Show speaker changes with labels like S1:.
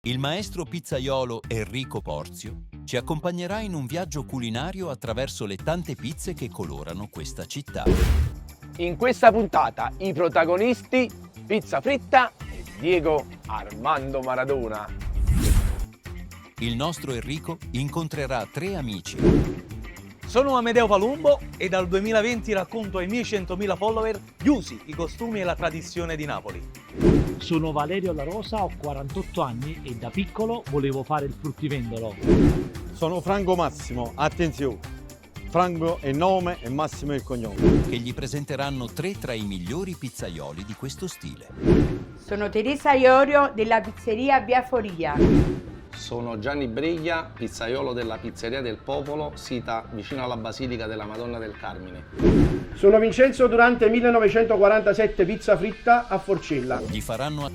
S1: Il maestro pizzaiolo Enrico Porzio ci accompagnerà in un viaggio culinario attraverso le tante pizze che colorano questa città.
S2: In questa puntata i protagonisti Pizza Fritta e Diego Armando Maradona.
S1: Il nostro Enrico incontrerà 3 amici.
S3: Sono Amedeo Palumbo e dal 2020 racconto ai miei 100.000 follower gli usi, i costumi e la tradizione di Napoli.
S4: Sono Valerio La Rosa, ho 48 anni e da piccolo volevo fare il fruttivendolo.
S5: Sono Franco Massimo, attenzione, Franco è nome e Massimo è il cognome.
S1: Che gli presenteranno 3 tra i migliori pizzaioli di questo stile.
S6: Sono Teresa Iorio della pizzeria Via Foria.
S7: Sono Gianni Briglia, pizzaiolo della Pizzeria del Popolo, sita vicino alla Basilica della Madonna del Carmine.
S8: Sono Vincenzo Durante 1947 Pizza Fritta a Forcella.
S1: Gli faranno